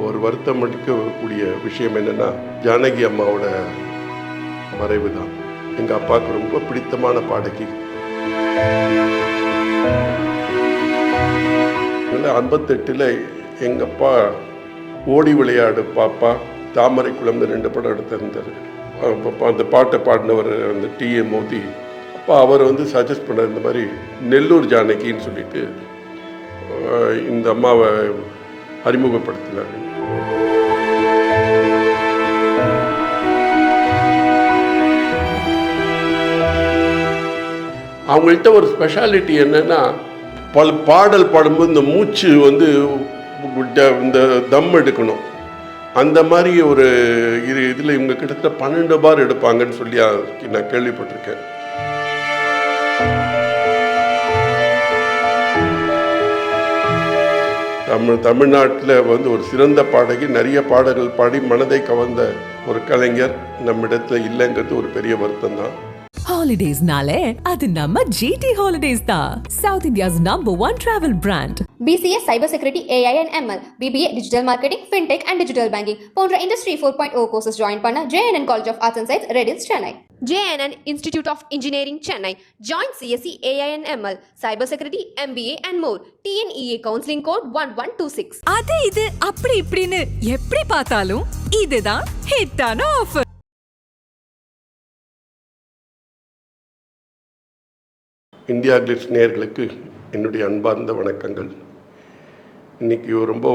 ஒரு வருத்தம் அளிக்கக்கூடிய விஷயம் என்னென்னா, ஜானகி அம்மாவோட மறைவு தான். எங்கள் அப்பாவுக்கு ரொம்ப பிடித்தமான பாடகி. 58 எங்கள் அப்பா ஓடி விளையாடு பாப்பா, தாமரை குளம்னு 2 படம் எடுத்திருந்தார். அந்த பாட்டை பாடினவர் வந்து T.A. மோதி. அப்போ அவர் வந்து சஜஸ்ட் பண்ண இந்த மாதிரி நெல்லூர் ஜானகின்னு சொல்லிட்டு இந்த அம்மாவை அறிமுகப்படுத்தினார். அவங்கள்ட்ட ஒரு ஸ்பெஷாலிட்டி என்னென்னா, பாடல் பாடும்போது இந்த மூச்சு வந்து இந்த தம் எடுக்கணும். அந்த மாதிரி ஒரு இதில் இவங்க கிட்டத்தட்ட 12 பார் எடுப்பாங்கன்னு சொல்லி நான் கேள்விப்பட்டிருக்கேன். தமிழ்நாட்டில் வந்து ஒரு சிறந்த பாடகி, நிறைய பாடல்கள் பாடி மனதை கவர்ந்த ஒரு கலைஞர் நம்மிடத்தில் இல்லைங்கிறது ஒரு பெரிய வருத்தம் தான். Holidays-nale, adu namma GT Holidays da. South India's #1 travel brand. BCA Cybersecurity, AI and ML, BBA Digital Marketing, FinTech and Digital Banking போன்ற Industry 4.0 courses join பண்ண JNN College of Arts and Science, Redis, Chennai. JNN Institute of Engineering, Chennai. Join CSE, AI and ML, Cybersecurity, MBA and more. TNEA Counseling Code 1126. அது இது அப்படி இப்படின்னு எப்படி பார்த்தாலும் இதுதான் ஹிட்டான ஆஃபர். இந்தியா கிளிட்ஸ் நேயர்களுக்கு என்னுடைய அன்பார்ந்த வணக்கங்கள். இன்றைக்கி ரொம்ப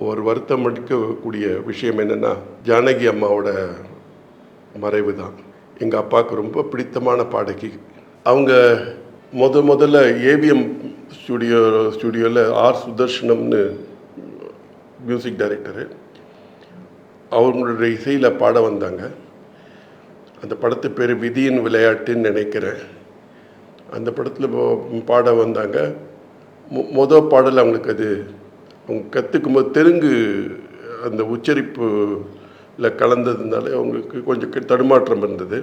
ஒரு வருத்தம் அளிக்கக்கூடிய விஷயம் என்னென்னா, ஜானகி அம்மாவோட மறைவு தான். எங்கள் அப்பாவுக்கு ரொம்ப பிடித்தமான பாடகி. அவங்க முதல்ல ஏவிஎம் ஸ்டுடியோவில் ஆர் சுதர்ஷனம்னு மியூசிக் டைரக்டரு, அவங்களுடைய இசையில் பாட வந்தாங்க. அந்த படத்து பேர் விதியின் விளையாட்டுன்னு நினைக்கிறேன். அந்த படத்தில் பாட வந்தாங்க. பாடல் அவங்களுக்கு அது அவங்க கற்றுக்கும்போது தெலுங்கு அந்த உச்சரிப்பில் கலந்ததுனால அவங்களுக்கு கொஞ்சம் தடுமாற்றம் இருந்தது.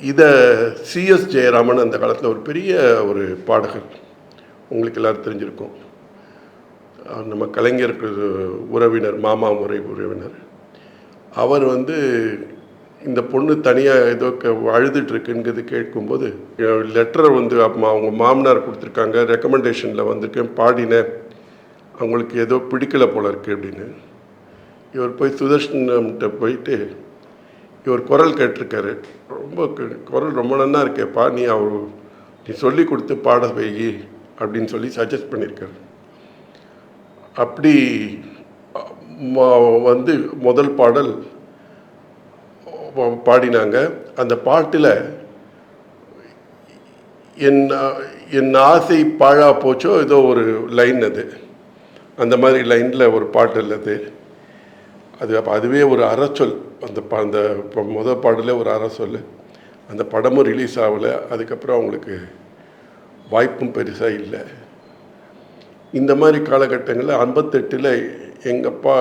இதை சிஎஸ் ஜெயராமன் அந்த காலத்தில் ஒரு பெரிய ஒரு பாடகர், உங்களுக்கு எல்லோரும் தெரிஞ்சிருக்கும். நம்ம கலைஞருக்கு உறவினர், மாமா முறை உறவினர். அவர் வந்து இந்த பொண்ணு தனியாக ஏதோ அழுதுட்டுருக்குங்கிறது கேட்கும்போது லெட்டரை வந்து அவங்க மாமனார் கொடுத்துருக்காங்க, ரெக்கமெண்டேஷனில் வந்திருக்கேன், பாடினேன், அவங்களுக்கு ஏதோ பிடிக்கலை போல இருக்குது அப்படின்னு. இவர் போய் சுதர்ஷன்கிட்ட போயிட்டு இவர் குரல் கேட்டிருக்காரு. குரல் ரொம்ப நல்லா இருக்கேப்பா, நீ சொல்லி கொடுத்து பாட வை அப்படின்னு சொல்லி சஜஸ்ட் பண்ணியிருக்காரு. அப்படி வந்து முதல் பாடல் பாடினாங்க. அந்த பாட்டில் என் ஆசை பாழா போச்சோ ஏதோ ஒரு லைன், அது அந்த மாதிரி லைனில் ஒரு பாட்டு இல்லது அது. அதுவே ஒரு அறச்சொல். அந்த முதல் பாடலே ஒரு அறச்சொல். அந்த படமும் ரிலீஸ் ஆகலை. அதுக்கப்புறம் அவங்களுக்கு வாய்ப்பும் பெருசாக இல்லை. இந்த மாதிரி காலகட்டங்களில் 58 எங்கள் அப்பா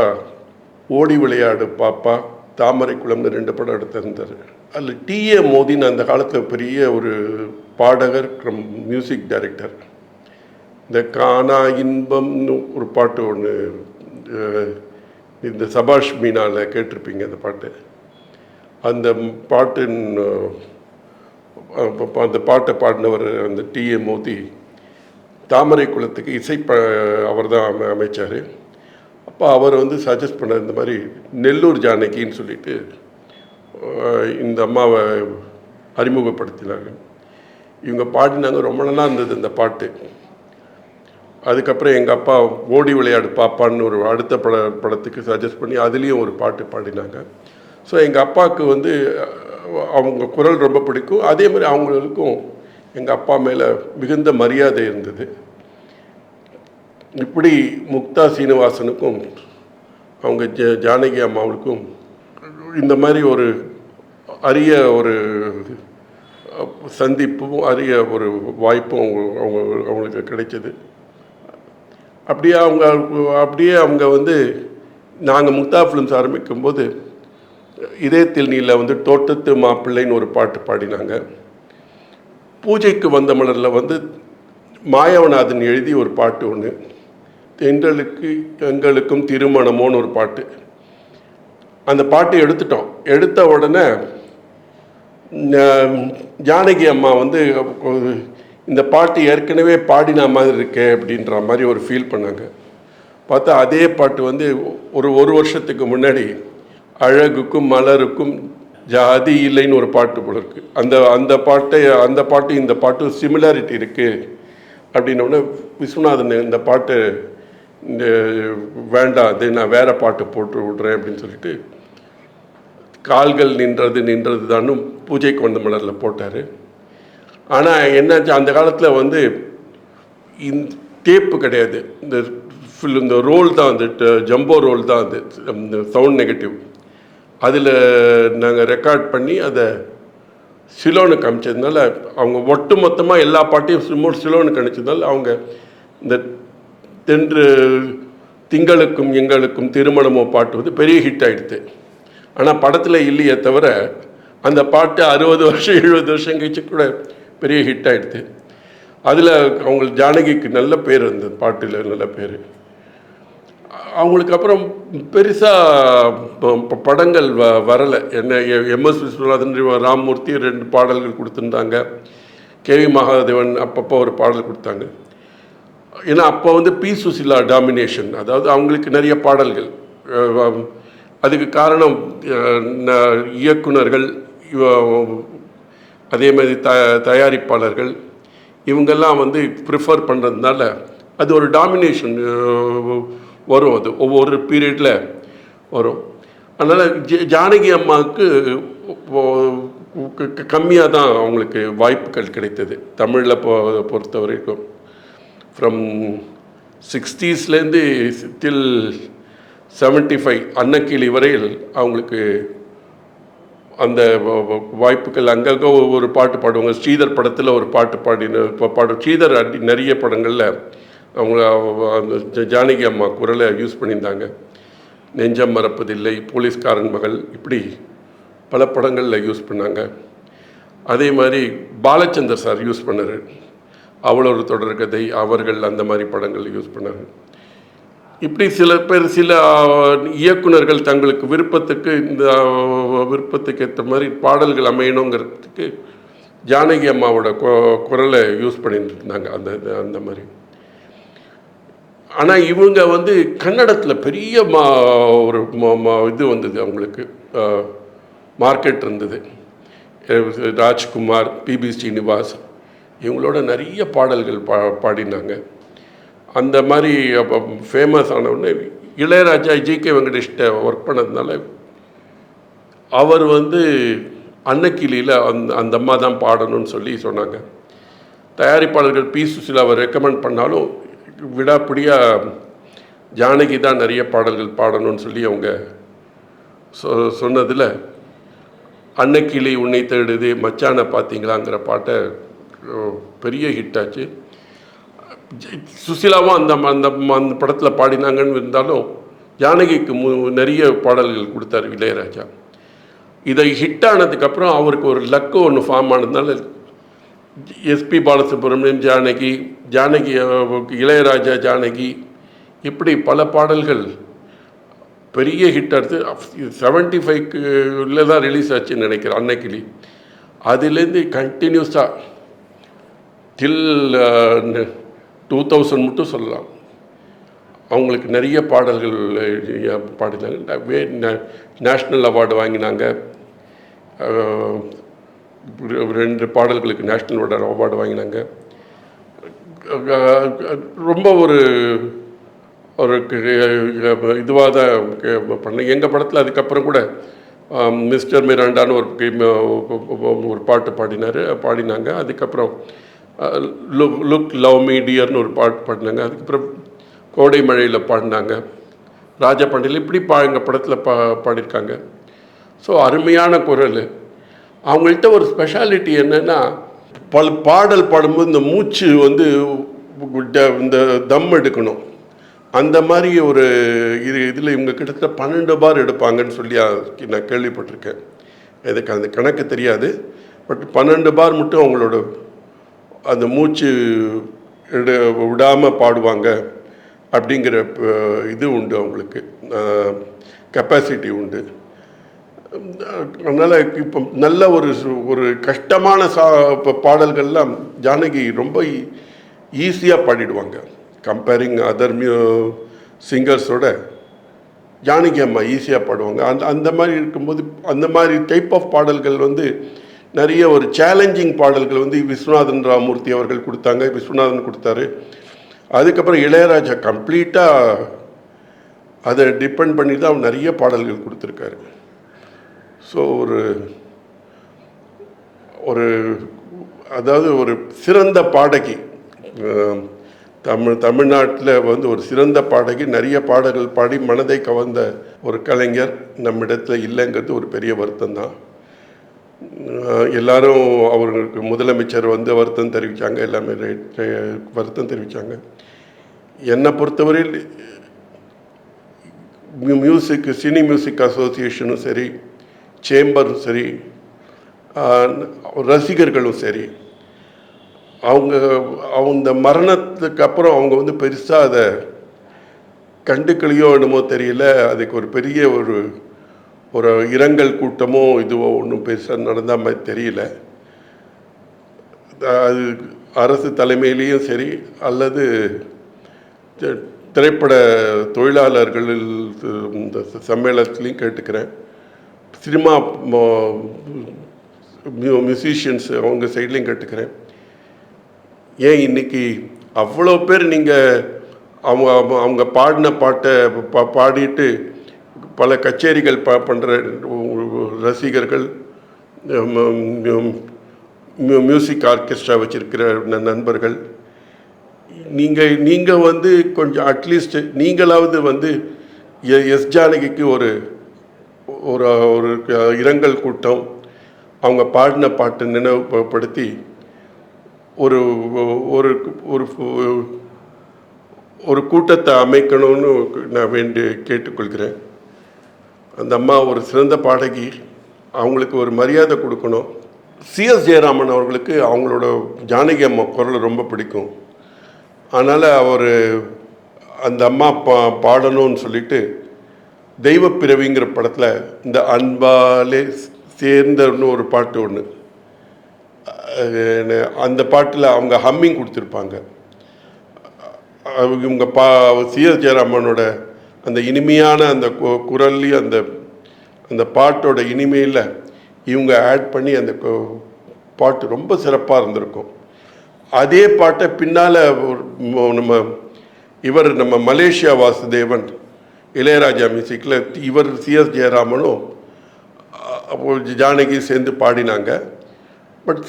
ஓடி விளையாடு பாப்பா, தாமரை குளம்னு 2 படம் எடுத்திருந்தார். அதில் T.A. மோதின்னு அந்த காலத்தில் பெரிய ஒரு பாடகர், மியூசிக் டைரக்டர். இந்த கானா இன்பம்னு ஒரு பாட்டு ஒன்று இந்த சபாஷ் மீனாவில் கேட்டிருப்பீங்க. அந்த பாட்டு, அந்த பாட்டை பாடினவர் அந்த T.A. மோதி தாமரை குளத்துக்கு இசை அவர் தான் அமைச்சார். அப்போ அவர் வந்து சஜஸ்ட் பண்ண இந்த மாதிரி நெல்லூர் ஜானகின்னு சொல்லிட்டு இந்த அம்மாவை அறிமுகப்படுத்தினாங்க. இவங்க பாடினாங்க, ரொம்ப நல்லா இருந்தது அந்த பாட்டு. அதுக்கப்புறம் எங்கள் அப்பா ஓடி விளையாடு பாப்பான்னு ஒரு அடுத்த படத்துக்கு சஜஸ்ட் பண்ணி அதுலேயும் ஒரு பாட்டு பாடினாங்க. ஸோ எங்கள் அப்பாவுக்கு வந்து அவங்க குரல் ரொம்ப பிடிக்கும். அதே மாதிரி அவங்களுக்கும் எங்கள் அப்பா மேலே மிகுந்த மரியாதை இருந்தது. இப்படி முக்தா சீனிவாசனுக்கும் அவங்க ஜானகி அம்மாவுக்கும் இந்த மாதிரி ஒரு அரிய ஒரு சந்திப்பும் அரிய ஒரு வாய்ப்பும் அவங்களுக்கு கிடைச்சது. அப்படியே அவங்க வந்து நாங்கள் முக்தா ஃபிலிம்ஸ் ஆரம்பிக்கும்போது இதயத்தில் நீல வந்து தோட்டத்து மாப்பிள்ளைன்னு ஒரு பாட்டு பாடினாங்க. பூஜைக்கு வந்த மலரில் வந்து மாயவநாதன் எழுதி ஒரு பாட்டு ஒன்று, எங்களுக்கும் திருமணமோன்னு ஒரு பாட்டு. அந்த பாட்டு எடுத்துட்டோம். எடுத்த உடனே ஜானகி அம்மா வந்து இந்த பாட்டு ஏற்கனவே பாடின மாதிரி இருக்கே அப்படின்ற மாதிரி ஒரு ஃபீல் பண்ணாங்க. பார்த்தா அதே பாட்டு வந்து ஒரு வருஷத்துக்கு முன்னாடி அழகுக்கும் மலருக்கும் ஜாதி இல்லைன்னு ஒரு பாட்டு போல இருக்கு. அந்த பாட்டு இந்த பாட்டு சிமிலாரிட்டி இருக்குது அப்படின்னோடனே விஸ்வநாதன் இந்த பாட்டு வேண்டாம், அது நான் வேறு பாட்டு போட்டு விட்றேன் அப்படின்னு சொல்லிட்டு கால்கள் நின்றது தானும் பூஜை கொண்ட மலரில் போட்டார். ஆனால் என்னாச்சு, அந்த காலத்தில் வந்து இந்த டேப்பு கிடையாது, இந்த ரோல் தான், அந்த ஜம்போ ரோல் தான், அது இந்த சவுண்ட் நெகட்டிவ். அதில் நாங்கள் ரெக்கார்ட் பண்ணி அதை சிலோனுக்கு அனுப்பிச்சதுனால அவங்க ஒட்டு மொத்தமாக எல்லா பாட்டையும் சிலோனுக்கு அனுப்பிச்சதுனால அவங்க இந்த திங்களுக்கும் எங்களுக்கும் திருமணமோ பாட்டு வந்து பெரிய ஹிட் ஆகிடுது. ஆனால் படத்தில் இல்லையே தவிர அந்த பாட்டு 60 வருஷம் 70 வருஷம் கழிச்சு கூட பெரிய ஹிட் ஆகிடுது. அதில் அவங்களுக்கு ஜானகிக்கு நல்ல பேர் இருந்தது, பாட்டில் நல்ல பேர். அவங்களுக்கு அப்புறம் பெருசாக படங்கள் வரலை. என்ன எம்எஸ் விஸ்வநாதன், ராமமூர்த்தி 2 பாடல்கள் கொடுத்துருந்தாங்க. கேவி மகாதேவன் அப்பப்போ ஒரு பாடல் கொடுத்தாங்க. ஏன்னா அப்போ வந்து பி சுசிலா டாமினேஷன், அதாவது அவங்களுக்கு நிறைய பாடல்கள். அதுக்கு காரணம் இயக்குனர்கள், அதே மாதிரி தயாரிப்பாளர்கள் இவங்கெல்லாம் வந்து ப்ரிஃபர் பண்ணுறதுனால அது ஒரு டாமினேஷன் வரும், அது ஒவ்வொரு பீரியடில் வரும். அதனால் ஜானகி அம்மாவுக்கு கம்மியாக தான் அவங்களுக்கு வாய்ப்புகள் கிடைத்தது தமிழில் பொறுத்த வரைக்கும். ஃப்ரம் 60ஸ்லேருந்து டில் 75 அன்னக்கிளி வரையில் அவங்களுக்கு அந்த வாய்ப்புகள். அங்கங்கே ஒரு பாட்டு பாடுவாங்க. ஸ்ரீதர் படத்தில் ஒரு பாட்டு ஸ்ரீதர் நிறைய படங்களில் அவங்க அந்த ஜானகி அம்மா குரலை யூஸ் பண்ணியிருந்தாங்க. நெஞ்சம் மறப்பதில்லை, போலீஸ்காரன் மகள், இப்படி பல படங்களில் யூஸ் பண்ணாங்க. அதே மாதிரி பாலச்சந்தர் சார் யூஸ் பண்ணார். அவ்வளோ ஒரு தொடர்கதை, அவர்கள், அந்த மாதிரி படங்கள் யூஸ் பண்ணார். இப்படி சில இயக்குனர்கள் தங்களுக்கு விருப்பத்துக்கு ஏற்ற மாதிரி பாடல்கள் அமையணுங்கிறதுக்கு ஜானகி அம்மாவோட குரலை யூஸ் பண்ணிட்டு இருந்தாங்க அந்த மாதிரி. ஆனால் இவங்க வந்து கன்னடத்தில் பெரிய ஒரு இது வந்தது, அவங்களுக்கு மார்க்கெட் இருந்தது. ராஜ்குமார், பிபி ஸ்ரீனிவாஸ் இவங்களோட நிறைய பாடல்கள் பாடினாங்க. அந்த மாதிரி அப்போ ஃபேமஸ் ஆனவுடனே இளையராஜா ஜிகே வெங்கடேஷ்ட ஒர்க் பண்ணதுனால அவர் வந்து அன்னக்கிளியில் அந்த அம்மா தான் பாடணும்னு சொல்லி சொன்னாங்க. தயாரிப்பாளர்கள் பி சுசிலாவை ரெக்கமெண்ட் பண்ணாலும் விடாப்பிடியாக ஜானகி தான் நிறைய பாடல்கள் பாடணும்னு சொல்லி அவங்க சொன்னதில் அன்னக்கிளி உன்னை தேடுது, மச்சானை பார்த்தீங்களாங்கிற பாட்டை பெரிய ஹிட் ஆச்சு. சுசிலாவும் அந்த படத்தில் பாடினாங்கன்னு இருந்தாலும் ஜானகிக்கு நிறைய பாடல்கள் கொடுத்தார் இளையராஜா. இதை ஹிட் ஆனதுக்கப்புறம் அவருக்கு ஒரு லக்கு ஒன்று ஃபார்ம் ஆனதுனால எஸ்பி பாலசுப்ரமணியம் ஜானகி இளையராஜா ஜானகி இப்படி பல பாடல்கள் பெரிய ஹிட் ஆச்சு. 75க்குள்ளே தான் ரிலீஸ் ஆச்சுன்னு நினைக்கிறேன் அன்னக்கிளி. அதுலேருந்து கண்டினியூஸாக டில் 2000 மட்டும் சொல்லலாம் அவங்களுக்கு நிறைய பாடல்கள் பாடினாங்க. நேஷ்னல் அவார்டு வாங்கினாங்க. 2 பாடல்களுக்கு நேஷ்னல் அவார்டு வாங்கினாங்க. ரொம்ப ஒரு இதுவாக தான் பண்ண. எங்கள் படத்தில் அதுக்கப்புறம் கூட மிஸ்டர் மிராண்டான்னு ஒரு பாட்டு பாடினாங்க. அதுக்கப்புறம் லுக் லவ் மீ டியர்னு ஒரு பாட்டு பாடினாங்க. அதுக்கப்புறம் கோடை மழையில் பாடினாங்க. ராஜபாண்டியில் இப்படி எங்கள் படத்தில் பாடியிருக்காங்க. ஸோ அருமையான குரல். அவங்கள்ட்ட ஒரு ஸ்பெஷாலிட்டி என்னென்னா, பாடல் பாடும்போது இந்த மூச்சு வந்து இந்த தம் எடுக்கணும். அந்த மாதிரி ஒரு இதில் இவங்க கிட்டத்தட்ட 12 பார் எடுப்பாங்கன்னு சொல்லி நான் கேள்விப்பட்டிருக்கேன். எனக்கு அந்த கணக்கு தெரியாது. பட் 12 பார் மட்டும் அவங்களோட அந்த மூச்சு விடாமல் பாடுவாங்க அப்படிங்கிற இது உண்டு, அவங்களுக்கு கெப்பாசிட்டி உண்டு. அதனால் இப்போ நல்ல ஒரு கஷ்டமான பாடல்கள்லாம் ஜானகி ரொம்ப ஈஸியாக பாடிடுவாங்க. கம்பேரிங் அதர் சிங்கர்ஸோட ஜானகி அம்மா ஈஸியாக பாடுவாங்க. அந்த மாதிரி இருக்கும்போது அந்த மாதிரி டைப் ஆஃப் பாடல்கள் வந்து நிறைய ஒரு சேலஞ்சிங் பாடல்கள் வந்து விஸ்வநாதன் ராமூர்த்தி அவர்கள் கொடுத்தாங்க, விஸ்வநாதன் கொடுத்தாரு. அதுக்கப்புறம் இளையராஜா கம்ப்ளீட்டாக அதை டிபெண்ட் பண்ணி தான் நிறைய பாடல்கள் கொடுத்துருக்காரு. ஸோ அதாவது ஒரு சிறந்த பாடகி, தமிழ்நாட்டில் வந்து ஒரு சிறந்த பாடகி, நிறைய பாடல்கள் பாடி மனதை கவர்ந்த ஒரு கலைஞர் நம்மிடத்தில் இல்லைங்கிறது ஒரு பெரிய வருத்தம் தான். எல்லாரும் அவர்களுக்கு முதலமைச்சர் வந்து வருத்தம் தெரிவித்தாங்க, எல்லாமே வருத்தம் தெரிவித்தாங்க. என்னை பொறுத்தவரையில் சினி மியூசிக் அசோசியேஷனும் சரி, சேம்பரும் சரி, ரசிகர்களும் சரி, அவங்க மரணத்துக்கு அப்புறம் அவங்க வந்து பெருசாக அதை கண்டுக்கலையோ என்னமோ தெரியல. அதுக்கு ஒரு பெரிய ஒரு இரங்கல் கூட்டமோ இதுவோ ஒன்றும் பெருசாக நடந்த மாதிரி தெரியல. அது அரசு தலைமையிலையும் சரி அல்லது திரைப்பட தொழிலாளர்கள் இந்த சம்மேளனத்துலேயும் கேட்டுக்கிறேன். சினிமா மியூசிஷியன்ஸ் அவங்க சைட்லேயும் கேட்டுக்கிறேன். ஏன் இன்றைக்கி அவ்வளோ பேர் நீங்கள் அவங்க பாடின பாட்டை பாடிட்டு பல கச்சேரிகள் பண்ணுற ரசிகர்கள், மியூசிக் ஆர்கெஸ்ட்ரா வச்சுருக்கிற நண்பர்கள், நீங்கள் வந்து கொஞ்சம் அட்லீஸ்ட் நீங்களாவது வந்து எஸ் ஜானகிக்கு ஒரு இரங்கல் கூட்டம், அவங்க பாடின பாட்டை நினைவுபடுத்தி ஒரு ஒரு கூட்டத்தை அமைக்கணும்னு நான் கேட்டுக்கொள்கிறேன். அந்த அம்மா ஒரு சிறந்த பாடகி, அவங்களுக்கு ஒரு மரியாதை கொடுக்கணும். சிஎஸ் ஜெயராமன் அவர்களுக்கு அவங்களோட ஜானகி அம்மா குரல் ரொம்ப பிடிக்கும். அதனால் அந்த அம்மா பாடணும்னு சொல்லிட்டு தெய்வப்பிறவிங்கிற படத்தில் இந்த அன்பாலே சேர்ந்தன்னு ஒரு பாட்டு ஒன்று, அந்த பாட்டில் அவங்க ஹம்மிங் கொடுத்துருப்பாங்க. இவங்க சிஎஸ் ஜெயராமனோட அந்த இனிமையான அந்த குரல்லையும் அந்த பாட்டோட இனிமையில் இவங்க ஆட் பண்ணி அந்த பாட்டு ரொம்ப சிறப்பாக இருந்திருக்கும். அதே பாட்டை பின்னால் நம்ம மலேசியா வாசுதேவன் இளையராஜா மியூசிக்கில் இவர் சிஎஸ் ஜெயராமனும் அப்போது ஜானகி சேர்ந்து பாடினாங்க. பட்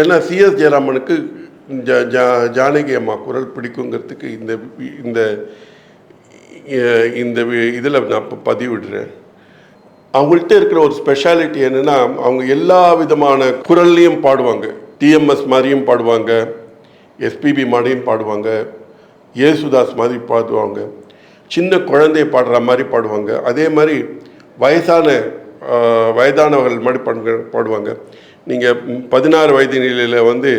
ஏன்னா சிஎஸ் ஜெயராமனுக்கு ஜானகி அம்மா குரல் பிடிக்குங்கிறதுக்கு இந்த இதில் நான் பதிவிடுறேன். அவங்கள்ட்ட இருக்கிற ஒரு ஸ்பெஷாலிட்டி என்னென்னா, அவங்க எல்லா விதமான குரல்லையும் பாடுவாங்க. டிஎம்எஸ் மாதிரியும் பாடுவாங்க, எஸ்பிபி மாதிரியும் பாடுவாங்க, ஏசுதாஸ் மாதிரி பாடுவாங்க, சின்ன குழந்தைய பாடுற மாதிரி பாடுவாங்க, அதே மாதிரி வயதானவர்கள் மாதிரி பாடுவாங்க. நீங்கள் 16 வயது நிலையில் வந்து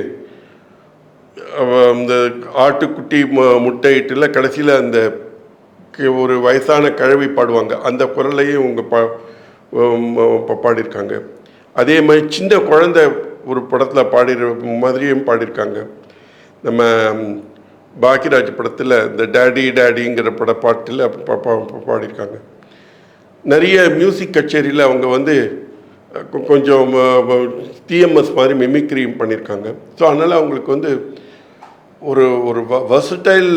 இந்த ஆட்டுக்குட்டி முட்டையிட்டுல கடைசியில் அந்த ஒரு வயசான கிழவி பாடுவாங்க, அந்த குரலையும் இவங்க பாடியிருக்காங்க. அதே மாதிரி சின்ன குழந்தை ஒரு படத்தில் பாடிற மாதிரியும் பாடியிருக்காங்க. நம்ம பாக்கியராஜ் படத்தில் இந்த டேடிங்கிற பாட்டில் பாடியிருக்காங்க. நிறைய மியூசிக் கச்சேரியில் அவங்க வந்து கொஞ்சம் டிஎம்எஸ் மாதிரி மிமிக்ரியும் பண்ணியிருக்காங்க. ஸோ அதனால் அவங்களுக்கு வந்து ஒரு வர்சடைல்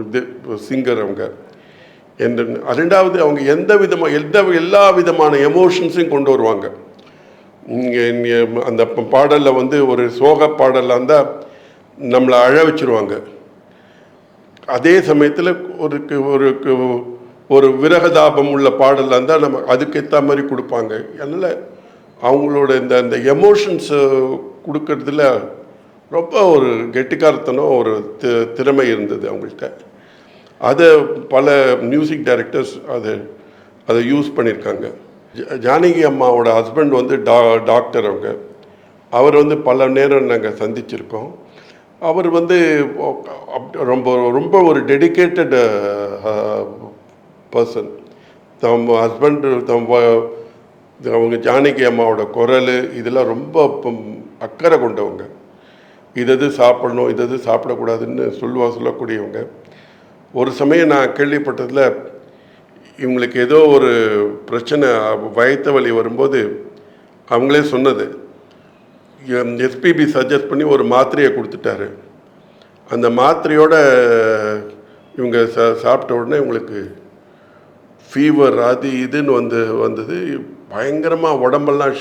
இது சிங்கர் அவங்க. ரெண்டாவது அவங்க எல்லா விதமான எமோஷன்ஸையும் கொண்டு வருவாங்க. அந்த பாடலில் வந்து ஒரு சோக பாடலாக இருந்தால் நம்மளை அழ வச்சுருவாங்க. அதே சமயத்தில் ஒரு விரகதாபம் உள்ள பாடலாக இருந்தால் நம்ம அதுக்கேற்ற மாதிரி கொடுப்பாங்க. அதனால் அவங்களோட இந்த எமோஷன்ஸை கொடுக்கறதுல ரொம்ப ஒரு கெட்டிக்காரத்தனம், ஒரு திறமை இருந்தது அவங்கள்ட்ட. அதை பல மியூசிக் டைரக்டர்ஸ் அதை யூஸ் பண்ணியிருக்காங்க. ஜானகி அம்மாவோட ஹஸ்பண்ட் வந்து டாக்டர். அவர் வந்து பல நேரம் நாங்கள் சந்திச்சிருக்கோம். அவர் வந்து ரொம்ப ரொம்ப ஒரு டெடிக்கேட்டட் பர்சன். தம் ஹஸ்பண்ட் அவங்க ஜானகி அம்மாவோட குரல் இதெல்லாம் ரொம்ப அக்கறை கொண்டவங்க. இது சாப்பிடணும், இது சாப்பிடக்கூடாதுன்னு சொல்லக்கூடியவங்க. ஒரு சமயம் நான் கேள்விப்பட்டதில் இவங்களுக்கு ஏதோ ஒரு பிரச்சனை, வயிற்று வலி வரும்போது அவங்களே சொன்னது, எஸ்பிபி சஜஸ்ட் பண்ணி ஒரு மாத்திரையை கொடுத்துட்டாரு. அந்த மாத்திரையோட இவங்க சாப்பிட்ட உடனே இவங்களுக்கு ஃபீவர் அது இதுன்னு வந்தது. பயங்கரமாக உடம்பெல்லாம்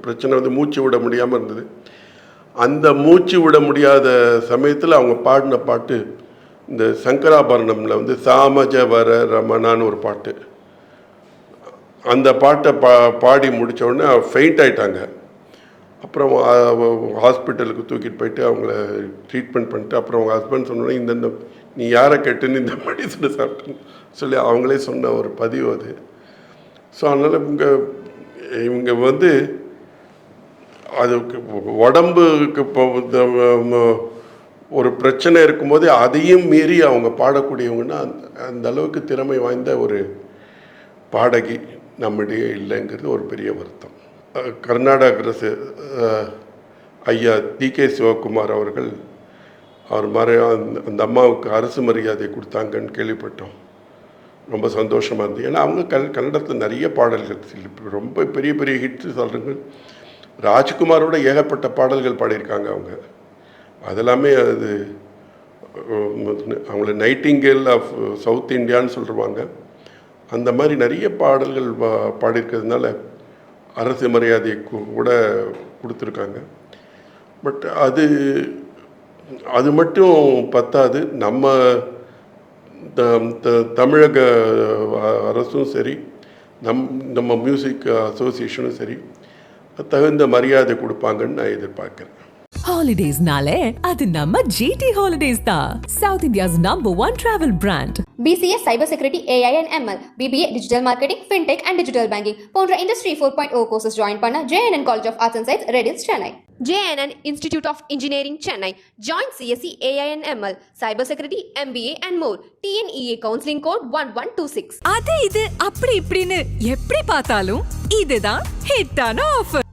பிரச்சனை வந்து மூச்சு விட முடியாமல் இருந்தது. அந்த மூச்சு விட முடியாத சமயத்தில் அவங்க பாடின பாட்டு இந்த சங்கராபரணமில் வந்து சாமஜ வர ரமணான்னு ஒரு பாட்டு. அந்த பாட்டை பாடி முடித்த உடனே ஃபெயிண்ட் ஆகிட்டாங்க. அப்புறம் ஹாஸ்பிட்டலுக்கு தூக்கிட்டு போயிட்டு அவங்கள ட்ரீட்மெண்ட் பண்ணிட்டு அப்புறம் அவங்க ஹஸ்பண்ட் சொன்னோன்னே இந்த நீ யாரை கேட்டுன்னு இந்த மெடிசனை சாப்பிட்டேன்னு சொல்லி அவங்களே சொன்ன ஒரு பதிவு அது. ஸோ அதனால் இவங்க வந்து அதுக்கு உடம்புக்கு இப்போ ஒரு பிரச்சனை இருக்கும்போது அதையும் மீறி அவங்க பாடக்கூடியவங்கன்னா அந்த அளவுக்கு திறமை வாய்ந்த ஒரு பாடகி நம்மிடையே இல்லைங்கிறது ஒரு பெரிய வருத்தம். கர்நாடக அரசு ஐயா டி.கே. சிவகுமார் அவர்கள் அவர் மாதிரி அந்த அம்மாவுக்கு அரசு மரியாதை கொடுத்தாங்கன்னு கேள்விப்பட்டோம். ரொம்ப சந்தோஷமாக இருந்தது. ஏன்னா அவங்க கன்னடத்தில் நிறைய பாடல்கள் ரொம்ப பெரிய பெரிய ஹிட்ஸு சொல்கிறாங்க. ராஜ்குமாரோட ஏகப்பட்ட பாடல்கள் பாடியிருக்காங்க அவங்க. அதெல்லாமே அது அவங்கள நைட்டிங்கேல் ஆஃப் சவுத் இந்தியான்னு சொல்லுவாங்க. அந்த மாதிரி நிறைய பாடல்கள் பாடியிருக்கிறதுனால அரசு மரியாதை கூட கொடுத்துருக்காங்க. பட் அது மட்டும் பத்தாது. தமிழக அரசும் சரி, நம்ம மியூசிக் அசோசியேஷனும் சரி தகுந்த மரியாதை கொடுப்பாங்கன்னு நான் எதிர்பார்க்குறேன். Holidays-nale அது நம்ம GT Holidays தான். South India's #1 travel brand. BCA Cyber Security, AI and ML, BBA Digital Marketing, Fintech and Digital Banking போன்ற Industry 4.0 courses join பண்ண JNN College of Arts and Science, Redis, Chennai. JNN Institute of Engineering, Chennai. Join CSE, AI and ML, Cyber Security, MBA and more. TNEA Counseling Code 1126. அது இது அப்படி இப்படின்னு எப்படி பார்த்தாலும் இதுதான் ஹிட்டான ஆஃபர்.